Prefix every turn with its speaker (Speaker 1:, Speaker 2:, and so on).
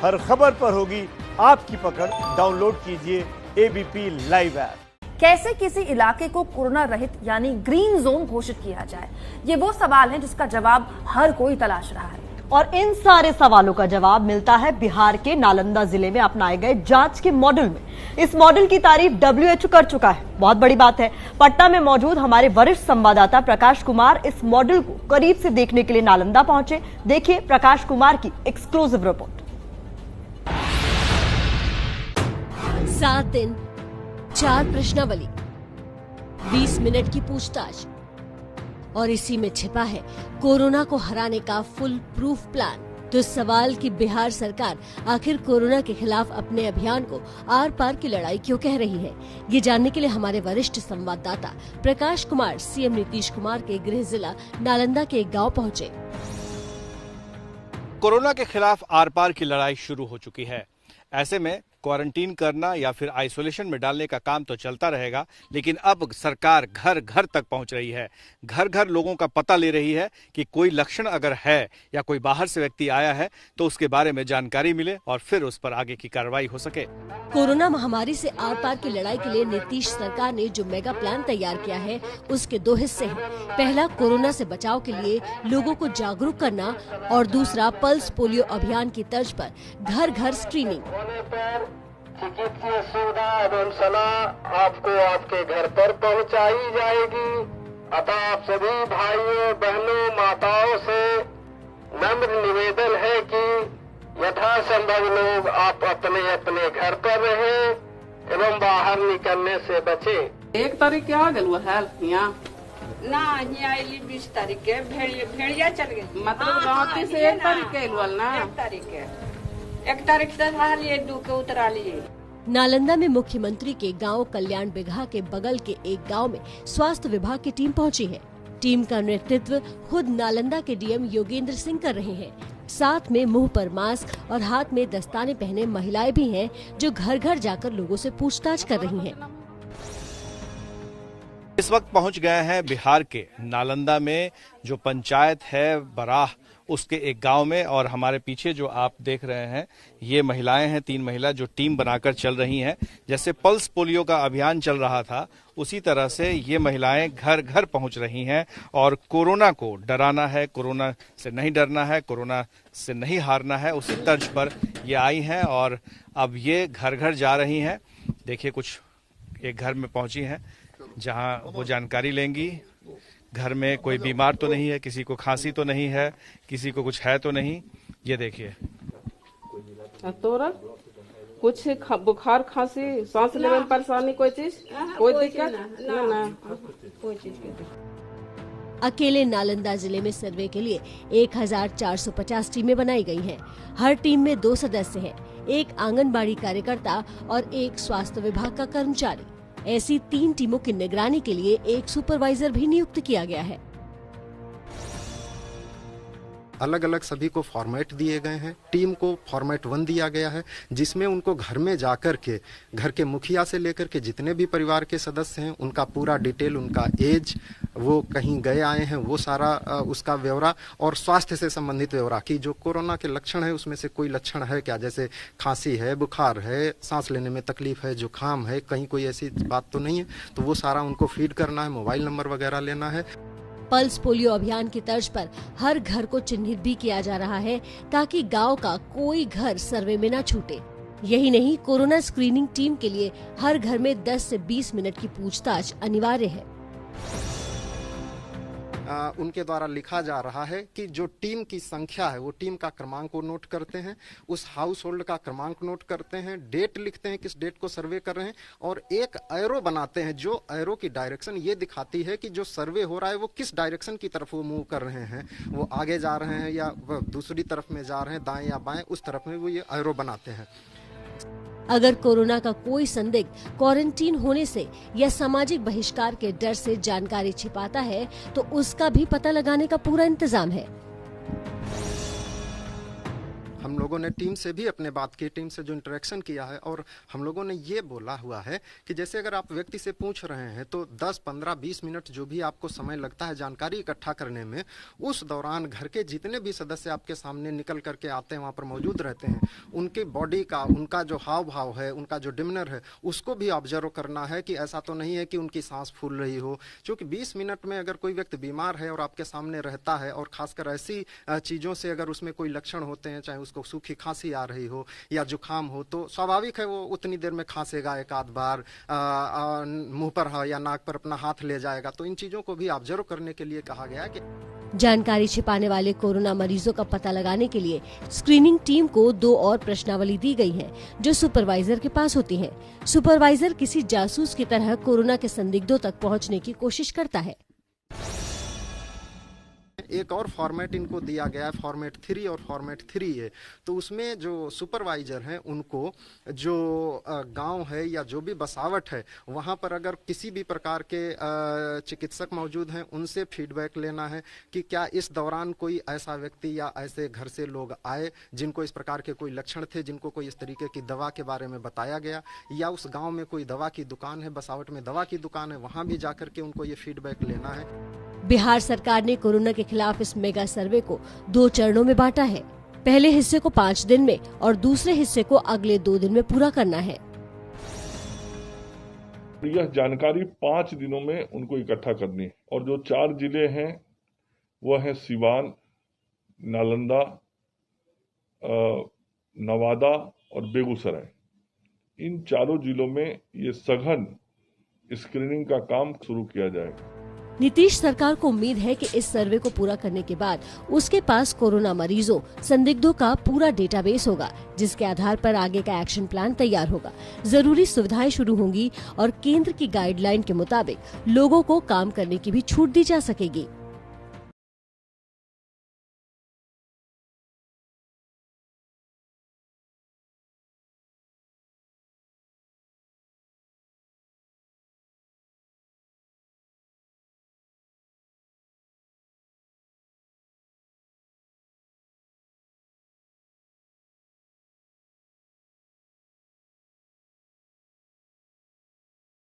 Speaker 1: हर खबर पर होगी आपकी पकड़। डाउनलोड कीजिए एबीपी लाइव ऐप।
Speaker 2: कैसे किसी इलाके को कोरोना रहित यानी ग्रीन जोन घोषित किया जाए, ये वो सवाल है जिसका जवाब हर कोई तलाश रहा है।
Speaker 3: और इन सारे सवालों का जवाब मिलता है बिहार के नालंदा जिले में अपनाए गए जांच के मॉडल में। इस मॉडल की तारीफ WHO कर चुका है। बहुत बड़ी बात है। पटना में मौजूद हमारे वरिष्ठ संवाददाता प्रकाश कुमार इस मॉडल को करीब से देखने के लिए नालंदा पहुंचे। देखिए प्रकाश कुमार की एक्सक्लूसिव रिपोर्ट।
Speaker 4: 7 दिन 4 प्रश्नावली 20 मिनट की पूछताछ और इसी में छिपा है कोरोना को हराने का फुल प्रूफ प्लान। तो सवाल कि बिहार सरकार आखिर कोरोना के खिलाफ अपने अभियान को आर पार की लड़ाई क्यों कह रही है, ये जानने के लिए हमारे वरिष्ठ संवाददाता प्रकाश कुमार सीएम नीतीश कुमार के गृह जिला नालंदा के एक गाँव पहुँचे।
Speaker 5: कोरोना के खिलाफ आर पार की लड़ाई शुरू हो चुकी है। ऐसे में क्वारंटीन करना या फिर आइसोलेशन में डालने का काम तो चलता रहेगा, लेकिन अब सरकार घर घर तक पहुंच रही है। घर घर लोगों का पता ले रही है कि कोई लक्षण अगर है या कोई बाहर से व्यक्ति आया है तो उसके बारे में जानकारी मिले और फिर उस पर आगे की कार्रवाई हो सके।
Speaker 4: कोरोना महामारी से आर पार की लड़ाई के लिए नीतीश सरकार ने जो मेगा प्लान तैयार किया है उसके 2 हिस्से हैं। पहला कोरोना से बचाव के लिए लोगों को जागरूक करना और दूसरा पल्स पोलियो अभियान की तर्ज पर घर घर स्क्रीनिंग।
Speaker 6: चिकित्सीय सुविधा एवं सलाह आपको आपके घर पर पहुंचाई जाएगी। अतः आप सभी भाइयों बहनों माताओं से नम्र निवेदन है कि यथासंभव लोग आप अपने अपने घर पर रहें एवं बाहर निकलने से बचें।
Speaker 7: 1 तारीख के आ गए है यहाँ
Speaker 8: ना, यहाँ 20 तारीख के भेड़िया चल गई।
Speaker 7: मतलब गाँव से 1 तारीख के ना
Speaker 8: 1 तारीख के 1 तारीख से लिए 2 के उतरा लिए।
Speaker 4: नालंदा में मुख्यमंत्री के गांव कल्याण बिघा के बगल के एक गांव में स्वास्थ्य विभाग की टीम पहुंची है। टीम का नेतृत्व खुद नालंदा के डीएम योगेंद्र सिंह कर रहे हैं। साथ में मुंह पर मास्क और हाथ में दस्ताने पहने महिलाएं भी हैं जो घर घर जाकर लोगों से पूछताछ कर रही हैं।
Speaker 5: इस वक्त पहुंच गए हैं बिहार के नालंदा में जो पंचायत है बराह, उसके एक गांव में। और हमारे पीछे जो आप देख रहे हैं ये महिलाएं हैं, 3 महिला जो टीम बनाकर चल रही हैं। जैसे पल्स पोलियो का अभियान चल रहा था उसी तरह से ये महिलाएं घर घर पहुंच रही हैं और कोरोना को डराना है, कोरोना से नहीं डरना है, कोरोना से नहीं हारना है, उसी तर्ज पर ये आई हैं और अब ये घर घर जा रही हैं। देखिए कुछ एक घर में पहुंची हैं जहां वो जानकारी लेंगी घर में कोई बीमार तो नहीं है, किसी को खांसी तो नहीं है, किसी को कुछ है तो नहीं। ये देखिए
Speaker 7: तोरा कुछ बुखार खांसी सांस लेने में परेशानी कोई चीज कोई दिक्कत ना
Speaker 8: कोई चीज की।
Speaker 4: अकेले नालंदा जिले में सर्वे के लिए 1450 टीमें बनाई गई हैं। हर टीम में 2 सदस्य हैं, एक आंगनबाड़ी कार्यकर्ता और एक स्वास्थ्य विभाग का कर्मचारी। ऐसी 3 टीमों की निगरानी के लिए एक सुपरवाइजर भी नियुक्त किया गया है।
Speaker 9: अलग अलग सभी को फॉर्मेट दिए गए हैं। टीम को फॉर्मेट 1 दिया गया है जिसमें उनको घर में जाकर के घर के मुखिया से लेकर के जितने भी परिवार के सदस्य हैं उनका पूरा डिटेल, उनका एज, वो कहीं गए आए हैं वो सारा उसका ब्यौरा और स्वास्थ्य से संबंधित ब्यौरा कि जो कोरोना के लक्षण है उसमें से कोई लक्षण है क्या, जैसे खांसी है, बुखार है, सांस लेने में तकलीफ है, जुकाम है, कहीं कोई ऐसी बात तो नहीं है, तो वो सारा उनको फीड करना है, मोबाइल नंबर वगैरह लेना है।
Speaker 4: पल्स पोलियो अभियान की तर्ज पर हर घर को चिन्हित भी किया जा रहा है ताकि गांव का कोई घर सर्वे में न छूटे। यही नहीं, कोरोना स्क्रीनिंग टीम के लिए हर घर में 10 से 20 मिनट की पूछताछ अनिवार्य है।
Speaker 9: उनके द्वारा लिखा जा रहा है कि जो टीम की संख्या है वो टीम का क्रमांक को नोट करते हैं, उस हाउस होल्ड का क्रमांक नोट करते हैं, डेट लिखते हैं किस डेट को सर्वे कर रहे हैं और एक एरो बनाते हैं जो एरो की डायरेक्शन ये दिखाती है कि जो सर्वे हो रहा है वो किस डायरेक्शन की तरफ वो मूव कर रहे हैं, वो आगे जा रहे हैं या दूसरी तरफ में जा रहे हैं, दाएं या बाएं, उस तरफ में वो ये एरो बनाते हैं।
Speaker 4: अगर कोरोना का कोई संदिग्ध क्वारंटीन होने से या सामाजिक बहिष्कार के डर से जानकारी छिपाता है तो उसका भी पता लगाने का पूरा इंतजाम है।
Speaker 9: हम लोगों ने टीम से भी अपने बात की, टीम से जो इंटरेक्शन किया है, और हम लोगों ने ये बोला हुआ है कि जैसे अगर आप व्यक्ति से पूछ रहे हैं तो 10, 15, 20 मिनट जो भी आपको समय लगता है जानकारी इकट्ठा करने में, उस दौरान घर के जितने भी सदस्य आपके सामने निकल करके आते हैं, वहाँ पर मौजूद रहते हैं, उनकी बॉडी का, उनका जो हाव भाव है, उनका जो डिमिनर है, उसको भी ऑब्जर्व करना है कि ऐसा तो नहीं है कि उनकी सांस फूल रही हो। क्योंकि 20 मिनट में अगर कोई व्यक्ति बीमार है और आपके सामने रहता है, और खासकर ऐसी चीज़ों से अगर उसमें कोई लक्षण होते हैं, चाहे उसको सूखी खांसी आ रही हो या जुकाम हो, तो स्वाभाविक है वो उतनी देर में खांसेगा, एक आध बार मुंह पर या नाक पर अपना हाथ ले जाएगा। तो इन चीज़ों को भी ऑब्जर्व करने के लिए कहा गया है कि
Speaker 4: जानकारी छिपाने वाले कोरोना मरीजों का पता लगाने के लिए स्क्रीनिंग टीम को 2 और प्रश्नावली दी गई है, जो सुपरवाइजर के पास होती है। सुपरवाइजर किसी जासूस की तरह कोरोना के संदिग्धों तक पहुंचने की कोशिश करता है।
Speaker 9: एक और फॉर्मेट इनको दिया गया है, फॉर्मेट 3 और फॉर्मेट 3A। तो उसमें जो सुपरवाइजर हैं उनको जो गांव है या जो भी बसावट है, वहां पर अगर किसी भी प्रकार के चिकित्सक मौजूद हैं, उनसे फीडबैक लेना है कि क्या इस दौरान कोई ऐसा व्यक्ति या ऐसे घर से लोग आए जिनको इस प्रकार के कोई लक्षण थे, जिनको कोई इस तरीके की दवा के बारे में बताया गया, या उस गाँव में कोई दवा की दुकान है, बसावट में दवा की दुकान है, वहाँ भी जाकर के उनको ये फीडबैक लेना है।
Speaker 4: बिहार सरकार ने कोरोना के खिलाफ इस मेगा सर्वे को 2 चरणों में बांटा है। पहले हिस्से को 5 दिन में और दूसरे हिस्से को अगले 2 दिन में पूरा करना है।
Speaker 10: यह जानकारी 5 दिनों में उनको इकट्ठा करनी है, और जो 4 जिले हैं वह है सिवान, नालंदा, नवादा और बेगूसराय। इन चारों जिलों में ये सघन स्क्रीनिंग का काम शुरू किया जाएगा।
Speaker 4: नीतीश सरकार को उम्मीद है कि इस सर्वे को पूरा करने के बाद उसके पास कोरोना मरीजों, संदिग्धों का पूरा डेटाबेस होगा, जिसके आधार पर आगे का एक्शन प्लान तैयार होगा। जरूरी सुविधाएं शुरू होंगी और केंद्र की गाइडलाइन के मुताबिक लोगों को काम करने की भी छूट दी जा सकेगी।